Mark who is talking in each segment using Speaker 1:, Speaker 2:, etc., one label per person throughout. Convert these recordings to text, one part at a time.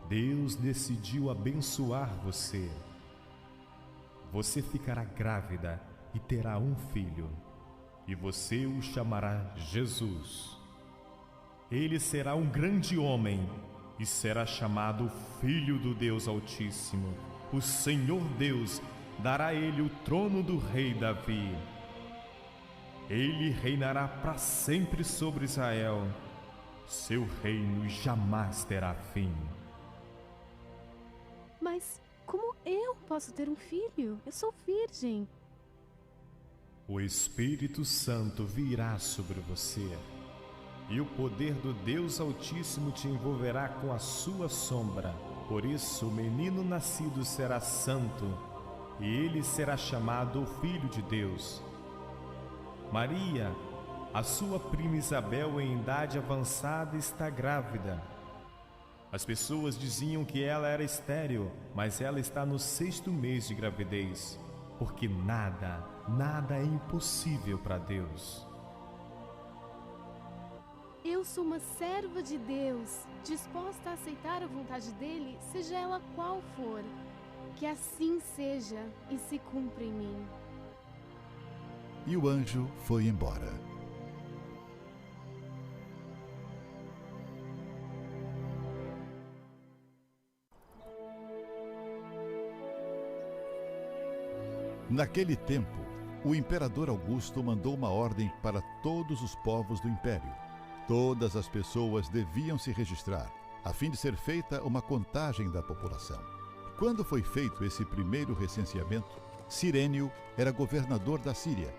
Speaker 1: Deus decidiu abençoar você. Você ficará grávida e terá um filho, e você o chamará Jesus. Ele será um grande homem e será chamado Filho do Deus Altíssimo. O Senhor Deus dará a ele o trono do rei Davi. Ele reinará para sempre sobre Israel. Seu reino jamais terá fim.
Speaker 2: Mas como eu posso ter um filho? Eu sou virgem.
Speaker 1: O Espírito Santo virá sobre você, e o poder do Deus Altíssimo te envolverá com a sua sombra. Por isso, o menino nascido será santo, e ele será chamado o Filho de Deus. Maria, a sua prima Isabel, em idade avançada, está grávida. As pessoas diziam que ela era estéril, mas ela está no 6º mês de gravidez, porque nada é impossível para Deus.
Speaker 2: Eu sou uma serva de Deus, disposta a aceitar a vontade dele, seja ela qual for. Que assim seja e se cumpra em mim.
Speaker 3: E o anjo foi embora. Naquele tempo, o imperador Augusto mandou uma ordem para todos os povos do império. Todas as pessoas deviam se registrar, a fim de ser feita uma contagem da população. Quando foi feito esse primeiro recenseamento, Cirênio era governador da Síria.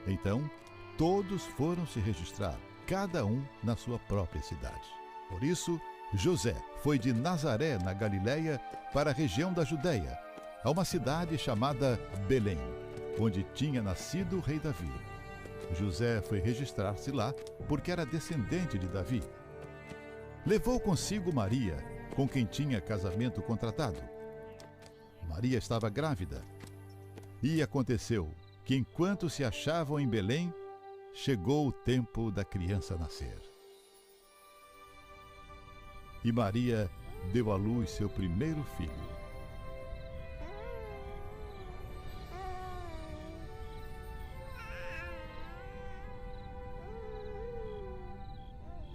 Speaker 3: Então, todos foram se registrar, cada um na sua própria cidade. Por isso, José foi de Nazaré, na Galiléia, para a região da Judéia, a uma cidade chamada Belém, onde tinha nascido o rei Davi. José foi registrar-se lá porque era descendente de Davi. Levou consigo Maria, com quem tinha casamento contratado. Maria estava grávida. E aconteceu que, enquanto se achavam em Belém, chegou o tempo da criança nascer. E Maria deu à luz seu primeiro filho.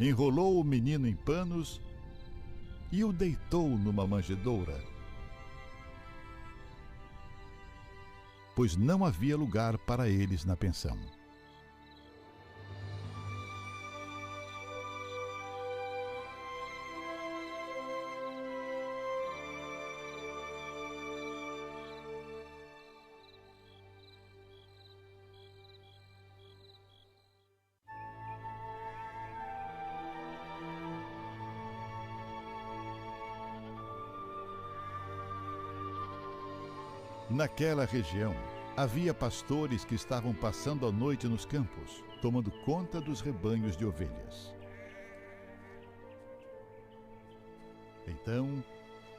Speaker 3: Enrolou o menino em panos e o deitou numa manjedoura, pois não havia lugar para eles na pensão. Naquela região, havia pastores que estavam passando a noite nos campos, tomando conta dos rebanhos de ovelhas. Então,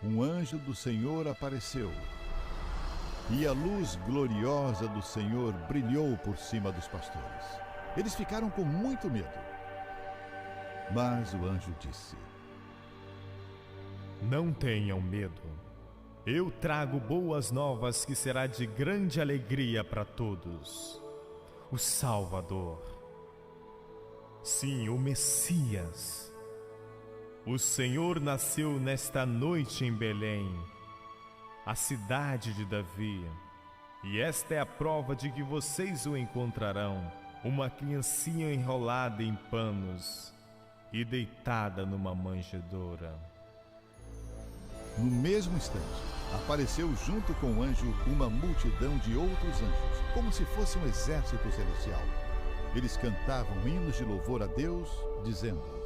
Speaker 3: um anjo do Senhor apareceu, e a luz gloriosa do Senhor brilhou por cima dos pastores. Eles ficaram com muito medo. Mas o anjo disse:
Speaker 1: Não tenham medo. Eu trago boas novas que será de grande alegria para todos. O Salvador. Sim, o Messias. O Senhor nasceu nesta noite em Belém, a cidade de Davi. E esta é a prova de que vocês o encontrarão, uma criancinha enrolada em panos e deitada numa manjedoura.
Speaker 3: No mesmo instante, apareceu junto com o anjo uma multidão de outros anjos, como se fosse um exército celestial. Eles cantavam hinos de louvor a Deus, dizendo: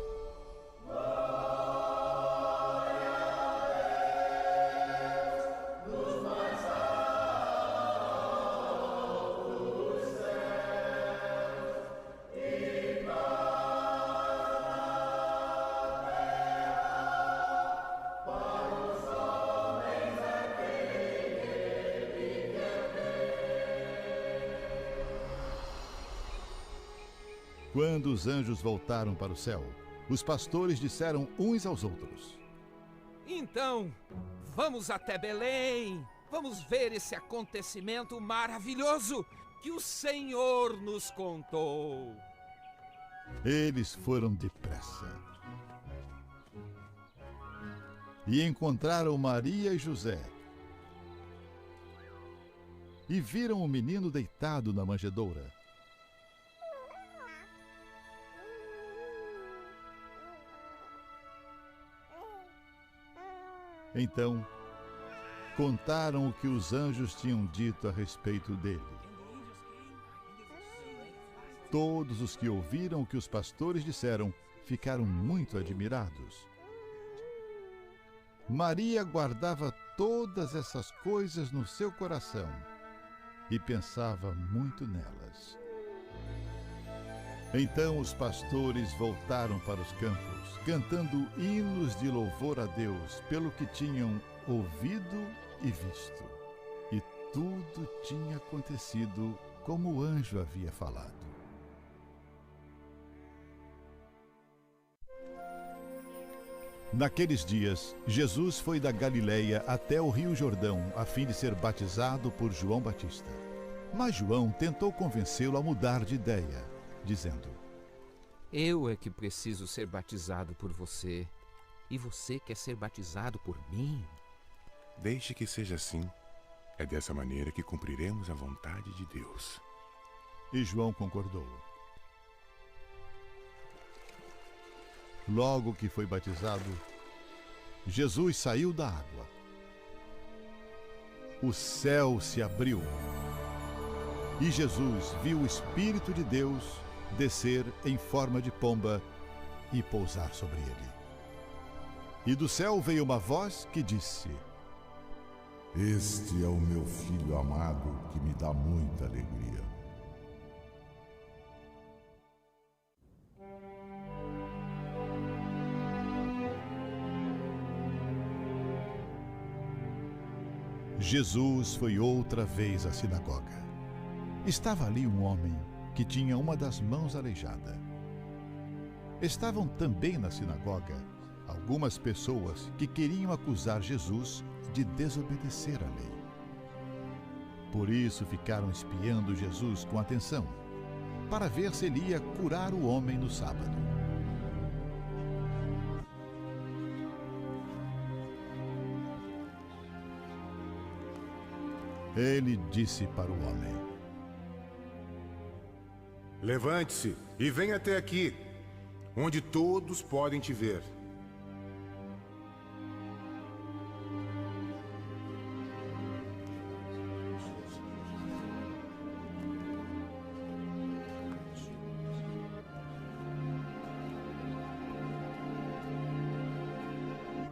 Speaker 3: Quando os anjos voltaram para o céu, os pastores disseram uns aos outros:
Speaker 4: Então, vamos até Belém. Vamos ver esse acontecimento maravilhoso que o Senhor nos contou.
Speaker 3: Eles foram depressa e encontraram Maria e José. E viram o menino deitado na manjedoura. Então, contaram o que os anjos tinham dito a respeito dele. Todos os que ouviram o que os pastores disseram ficaram muito admirados. Maria guardava todas essas coisas no seu coração e pensava muito nelas. Então os pastores voltaram para os campos, cantando hinos de louvor a Deus pelo que tinham ouvido e visto. E tudo tinha acontecido como o anjo havia falado. Naqueles dias, Jesus foi da Galileia até o Rio Jordão, a fim de ser batizado por João Batista. Mas João tentou convencê-lo a mudar de ideia, dizendo:
Speaker 4: Eu é que preciso ser batizado por você, e você quer ser batizado por mim?
Speaker 5: Deixe que seja assim. É dessa maneira que cumpriremos a vontade de Deus.
Speaker 3: E João concordou. Logo que foi batizado, Jesus saiu da água. O céu se abriu e Jesus viu o Espírito de Deus descer em forma de pomba e pousar sobre ele. E do céu veio uma voz que disse:
Speaker 6: Este é o meu filho amado, que me dá muita alegria.
Speaker 3: Jesus foi outra vez à sinagoga. Estava ali um homem que tinha uma das mãos aleijada. Estavam também na sinagoga algumas pessoas que queriam acusar Jesus de desobedecer à lei. Por isso ficaram espiando Jesus com atenção, para ver se ele ia curar o homem no sábado. Ele disse para o homem:
Speaker 5: Levante-se e venha até aqui, onde todos podem te ver.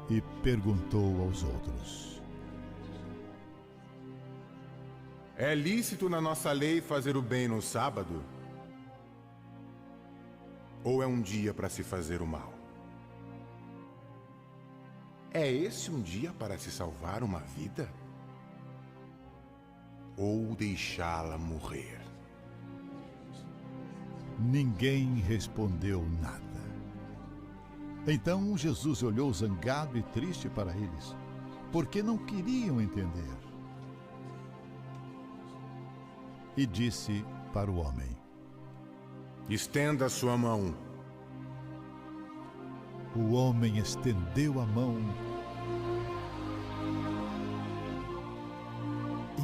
Speaker 3: E perguntou aos outros:
Speaker 5: É lícito na nossa lei fazer o bem no sábado? Ou é um dia para se fazer o mal? É esse um dia para se salvar uma vida? Ou deixá-la morrer?
Speaker 3: Ninguém respondeu nada. Então Jesus olhou zangado e triste para eles, porque não queriam entender. E disse para o homem:
Speaker 5: Estenda a sua mão.
Speaker 3: O homem estendeu a mão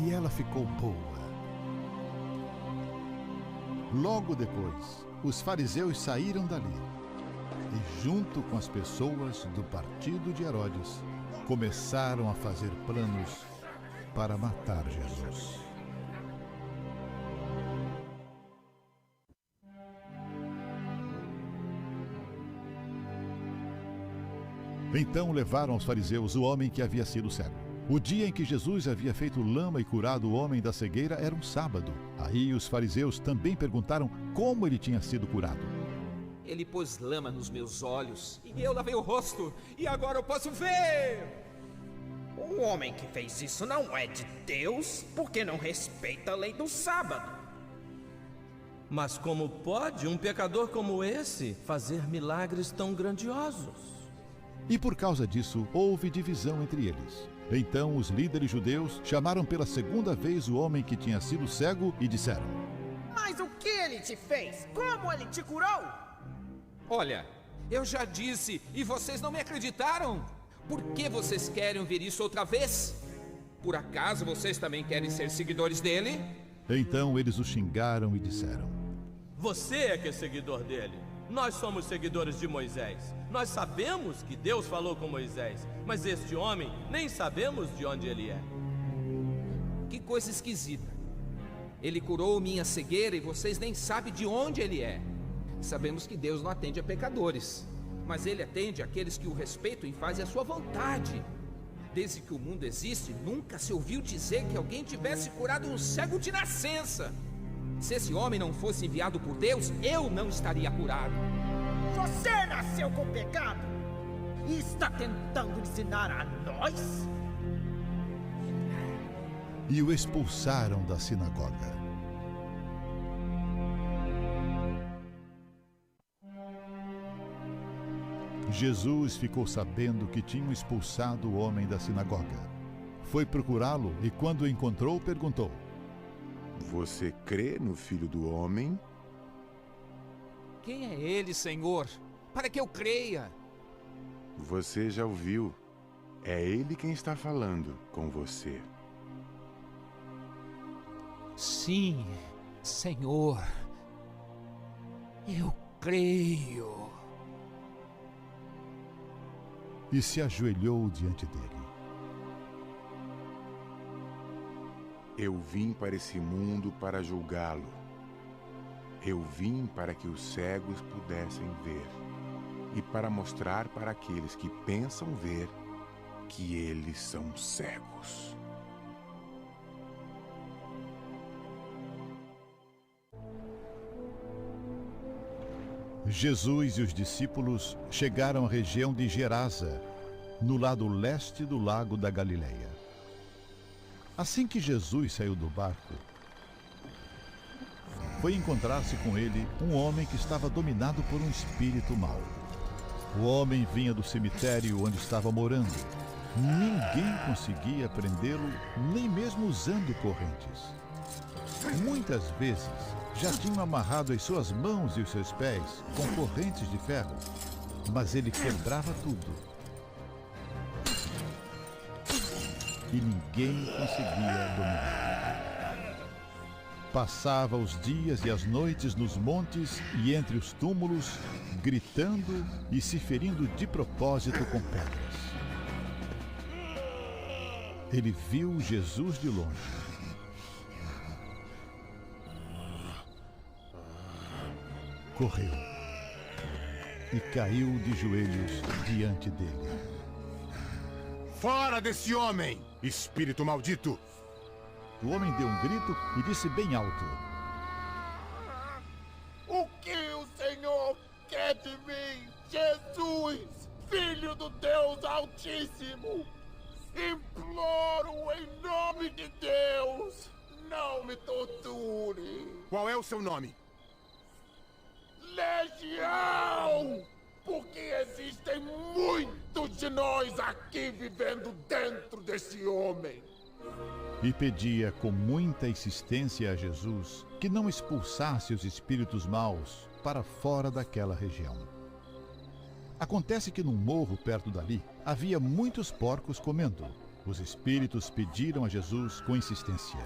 Speaker 3: e ela ficou boa. Logo depois, os fariseus saíram dali e, junto com as pessoas do partido de Herodes, começaram a fazer planos para matar Jesus. Então levaram aos fariseus o homem que havia sido cego. O dia em que Jesus havia feito lama e curado o homem da cegueira era um sábado. Aí os fariseus também perguntaram como ele tinha sido curado.
Speaker 4: Ele pôs lama nos meus olhos e eu lavei o rosto e agora eu posso ver!
Speaker 7: O homem que fez isso não é de Deus, porque não respeita a lei do sábado.
Speaker 8: Mas como pode um pecador como esse fazer milagres tão grandiosos?
Speaker 3: E por causa disso, houve divisão entre eles. Então os líderes judeus chamaram pela segunda vez o homem que tinha sido cego e disseram:
Speaker 7: Mas o que ele te fez? Como ele te curou?
Speaker 4: Olha, eu já disse e vocês não me acreditaram. Por que vocês querem ouvir isso outra vez? Por acaso vocês também querem ser seguidores dele?
Speaker 3: Então eles o xingaram e disseram:
Speaker 8: Você é que é seguidor dele. Nós somos seguidores de Moisés. Nós sabemos que Deus falou com Moisés, mas este homem nem sabemos de onde ele é.
Speaker 4: Que coisa esquisita. Ele curou minha cegueira e vocês nem sabem de onde ele é. Sabemos que Deus não atende a pecadores, mas ele atende àqueles que o respeitam e fazem a sua vontade. Desde que o mundo existe, nunca se ouviu dizer que alguém tivesse curado um cego de nascença. Se esse homem não fosse enviado por Deus, eu não estaria curado.
Speaker 7: Você nasceu com pecado e está tentando ensinar a nós?
Speaker 3: E o expulsaram da sinagoga. Jesus ficou sabendo que tinham expulsado o homem da sinagoga. Foi procurá-lo e, quando o encontrou, perguntou:
Speaker 5: Você crê no Filho do Homem?
Speaker 4: Quem é ele, Senhor? Para que eu creia?
Speaker 5: Você já ouviu. É ele quem está falando com você.
Speaker 4: Sim, Senhor. Eu creio.
Speaker 3: E se ajoelhou diante dele.
Speaker 5: Eu vim para esse mundo para julgá-lo. Eu vim para que os cegos pudessem ver e para mostrar para aqueles que pensam ver que eles são cegos.
Speaker 3: Jesus e os discípulos chegaram à região de Gerasa, no lado leste do lago da Galileia. Assim que Jesus saiu do barco, foi encontrar-se com ele um homem que estava dominado por um espírito mau. O homem vinha do cemitério onde estava morando. Ninguém conseguia prendê-lo, nem mesmo usando correntes. Muitas vezes já tinham amarrado as suas mãos e os seus pés com correntes de ferro, mas ele quebrava tudo. E ninguém conseguia dominar. Passava os dias e as noites nos montes e entre os túmulos, gritando e se ferindo de propósito com pedras. Ele viu Jesus de longe. Correu e caiu de joelhos diante dele.
Speaker 5: Fora desse homem, espírito maldito!
Speaker 3: O homem deu um grito e disse bem alto:
Speaker 9: O que o Senhor quer de mim, Jesus, Filho do Deus Altíssimo? Imploro em nome de Deus, não me torture.
Speaker 5: Qual é o seu nome?
Speaker 9: Legião! Porque existem muitos de nós aqui vivendo dentro desse homem.
Speaker 3: E pedia com muita insistência a Jesus que não expulsasse os espíritos maus para fora daquela região. Acontece que num morro perto dali havia muitos porcos comendo. Os espíritos pediram a Jesus com insistência: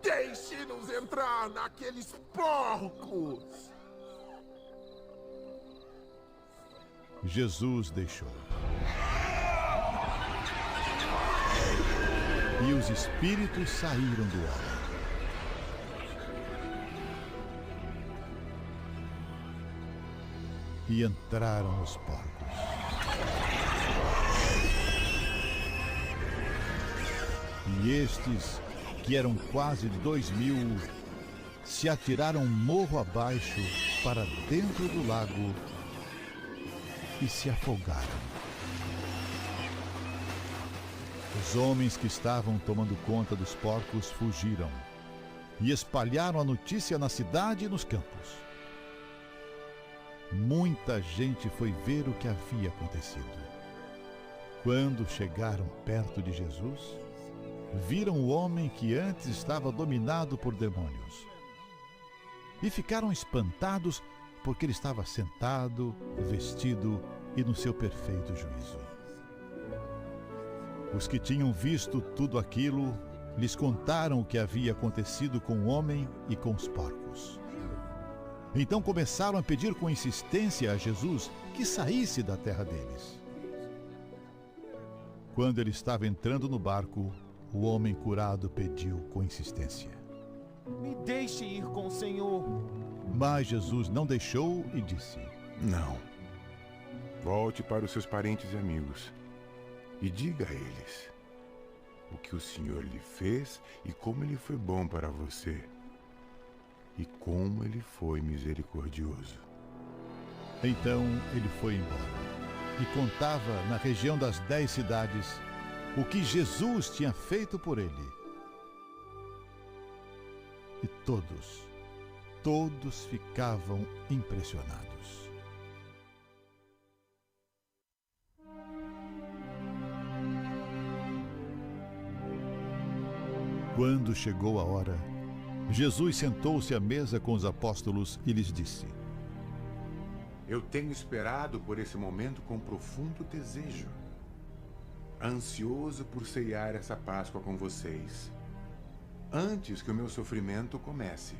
Speaker 9: Deixe-nos entrar naqueles porcos!
Speaker 3: Jesus deixou. E os espíritos saíram do homem. E entraram os porcos. E estes, que eram quase 2.000, se atiraram morro abaixo para dentro do lago e se afogaram. Os homens que estavam tomando conta dos porcos fugiram e espalharam a notícia na cidade e nos campos. muita gente foi ver o que havia acontecido. Quando chegaram perto de Jesus, viram o homem que antes estava dominado por demônios. E ficaram espantados porque ele estava sentado, vestido e no seu perfeito juízo. Os que tinham visto tudo aquilo lhes contaram o que havia acontecido com o homem e com os porcos. Então começaram a pedir com insistência a Jesus que saísse da terra deles. Quando ele estava entrando no barco, o homem curado pediu com insistência:
Speaker 10: Me deixe ir com o Senhor.
Speaker 3: Mas Jesus não deixou e disse:
Speaker 5: Não. Volte para os seus parentes e amigos e diga a eles o que o Senhor lhe fez e como ele foi bom para você e como ele foi misericordioso.
Speaker 3: Então ele foi embora e contava na região das 10 cidades o que Jesus tinha feito por ele. E todos ficavam impressionados. Quando chegou a hora, Jesus sentou-se à mesa com os apóstolos e lhes disse:
Speaker 5: Eu tenho esperado por esse momento com profundo desejo, ansioso por ceiar essa Páscoa com vocês, antes que o meu sofrimento comece.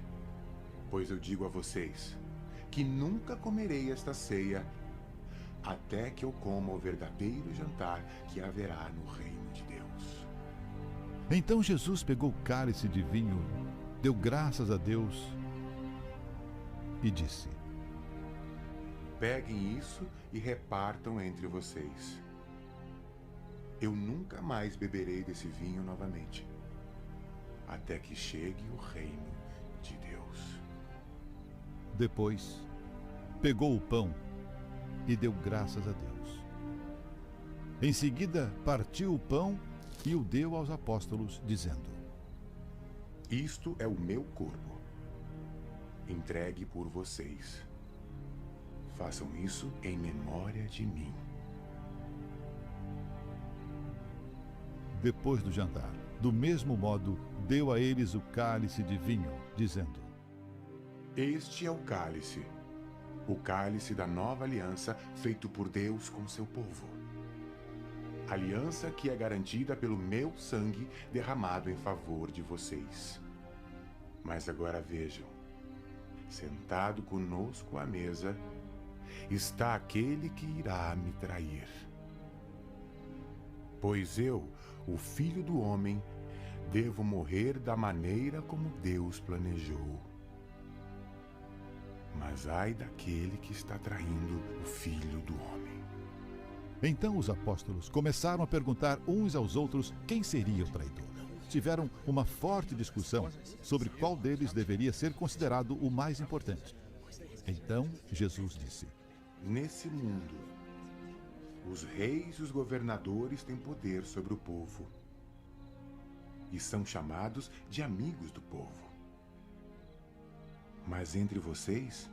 Speaker 5: Pois eu digo a vocês que nunca comerei esta ceia até que eu coma o verdadeiro jantar que haverá no reino de Deus.
Speaker 3: Então Jesus pegou o cálice de vinho, deu graças a Deus e disse:
Speaker 5: Peguem isso e repartam entre vocês. Eu nunca mais beberei desse vinho novamente, até que chegue o reino de Deus.
Speaker 3: Depois, pegou o pão e deu graças a Deus. Em seguida, partiu o pão e o deu aos apóstolos, dizendo:
Speaker 5: Isto é o meu corpo, entregue por vocês. Façam isso em memória de mim.
Speaker 3: Depois do jantar, do mesmo modo, deu a eles o cálice de vinho, dizendo:
Speaker 5: Este é o cálice da nova aliança feito por Deus com seu povo. Aliança que é garantida pelo meu sangue derramado em favor de vocês. Mas agora vejam, sentado conosco à mesa, está aquele que irá me trair. Pois eu, o Filho do Homem, devo morrer da maneira como Deus planejou. Mas ai daquele que está traindo o Filho do Homem.
Speaker 3: Então os apóstolos começaram a perguntar uns aos outros quem seria o traidor. Tiveram uma forte discussão sobre qual deles deveria ser considerado o mais importante. Então Jesus disse:
Speaker 5: Nesse mundo, os reis e os governadores têm poder sobre o povo e são chamados de amigos do povo. Mas entre vocês,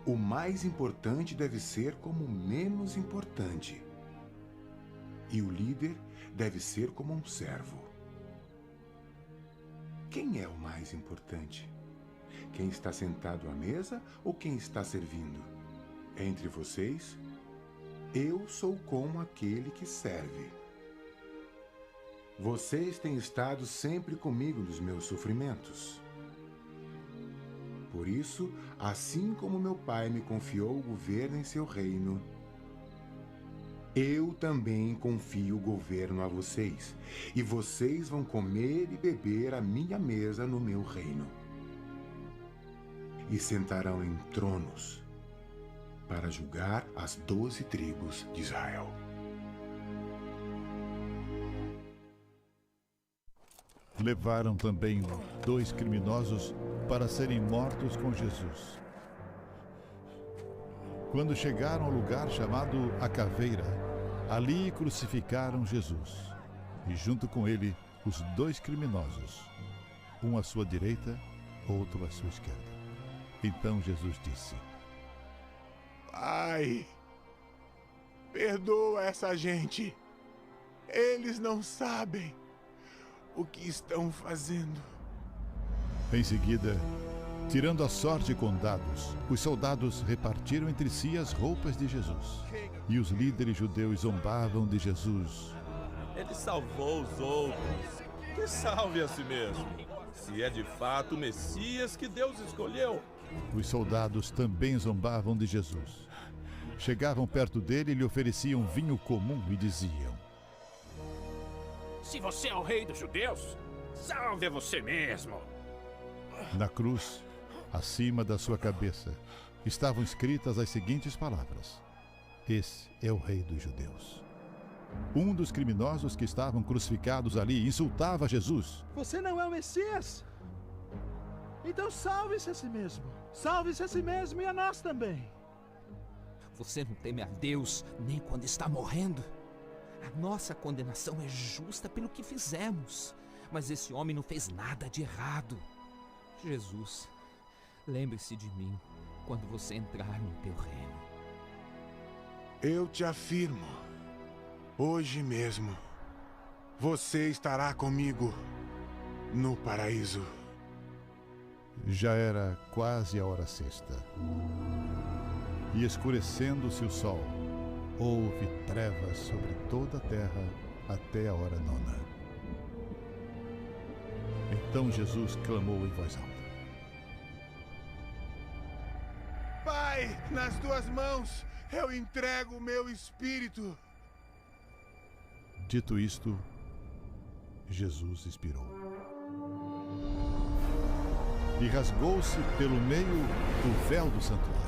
Speaker 5: o mais importante deve ser como o menos importante, e o líder deve ser como um servo. Quem é o mais importante? Quem está sentado à mesa ou quem está servindo? Entre vocês, eu sou como aquele que serve. Vocês têm estado sempre comigo nos meus sofrimentos. Por isso, assim como meu pai me confiou o governo em seu reino, eu também confio o governo a vocês, e vocês vão comer e beber à minha mesa no meu reino. E sentarão em tronos para julgar as 12 tribos de Israel.
Speaker 3: Levaram também 2 criminosos para serem mortos com Jesus. Quando chegaram ao lugar chamado A Caveira, ali crucificaram Jesus, e junto com ele os 2 criminosos, um à sua direita, outro à sua esquerda. Então Jesus disse:
Speaker 5: Pai, perdoa essa gente. Eles não sabem o que estão fazendo.
Speaker 3: Em seguida, tirando a sorte com dados, os soldados repartiram entre si as roupas de Jesus. E os líderes judeus zombavam de Jesus.
Speaker 8: Ele salvou os outros. Que salve a si mesmo. Se é de fato o Messias que Deus escolheu.
Speaker 3: Os soldados também zombavam de Jesus. Chegavam perto dele e lhe ofereciam vinho comum e diziam:
Speaker 11: Se você é o rei dos judeus, salve você mesmo.
Speaker 3: Na cruz, acima da sua cabeça, estavam escritas as seguintes palavras: Esse é o rei dos judeus. Um dos criminosos que estavam crucificados ali insultava Jesus.
Speaker 12: Você não é o Messias? Então salve-se a si mesmo. Salve-se a si mesmo e a nós também.
Speaker 4: Você não teme a Deus nem quando está morrendo? A nossa condenação é justa pelo que fizemos. Mas esse homem não fez nada de errado. Jesus, lembre-se de mim quando você entrar no teu reino.
Speaker 5: Eu te afirmo, hoje mesmo, você estará comigo no paraíso.
Speaker 3: Já era quase a hora sexta. E escurecendo-se o sol, houve trevas sobre toda a terra até a hora nona. Então Jesus clamou em voz alta:
Speaker 5: Pai, nas tuas mãos eu entrego o meu espírito.
Speaker 3: Dito isto, Jesus expirou. E rasgou-se pelo meio o véu do santuário.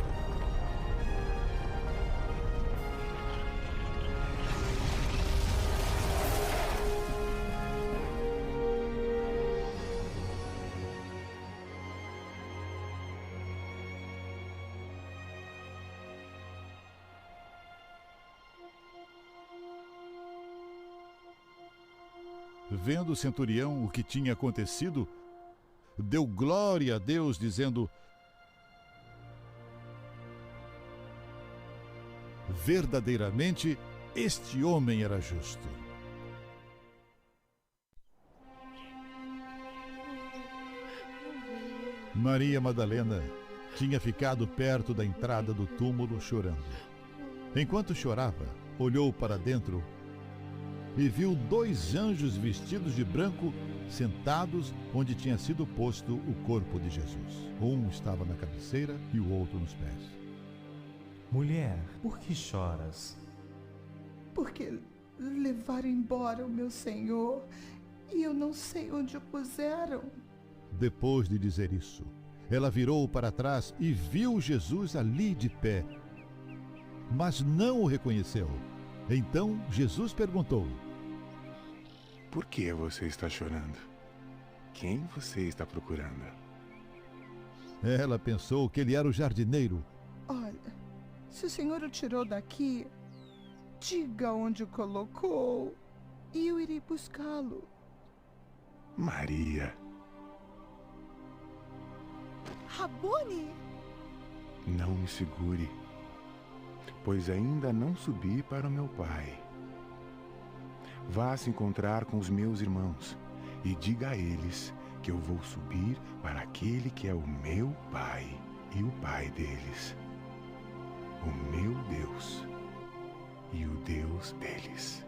Speaker 3: Vendo o centurião o que tinha acontecido, deu glória a Deus, dizendo: Verdadeiramente, este homem era justo. Maria Madalena tinha ficado perto da entrada do túmulo chorando. Enquanto chorava, olhou para dentro e viu 2 anjos vestidos de branco sentados onde tinha sido posto o corpo de Jesus. Um estava na cabeceira e o outro nos pés.
Speaker 13: Mulher, por que choras?
Speaker 14: Porque levaram embora o meu Senhor e eu não sei onde o puseram.
Speaker 3: Depois de dizer isso, ela virou para trás e viu Jesus ali de pé, mas não o reconheceu. Então Jesus perguntou:
Speaker 5: Por que você está chorando? Quem você está procurando?
Speaker 3: Ela pensou que ele era o jardineiro.
Speaker 14: Olha, se o Senhor o tirou daqui, diga onde o colocou e eu irei buscá-lo.
Speaker 5: Maria.
Speaker 14: Rabone!
Speaker 5: Não me segure, pois ainda não subi para o meu Pai. Vá se encontrar com os meus irmãos e diga a eles que eu vou subir para aquele que é o meu Pai e o Pai deles, o meu Deus e o Deus deles.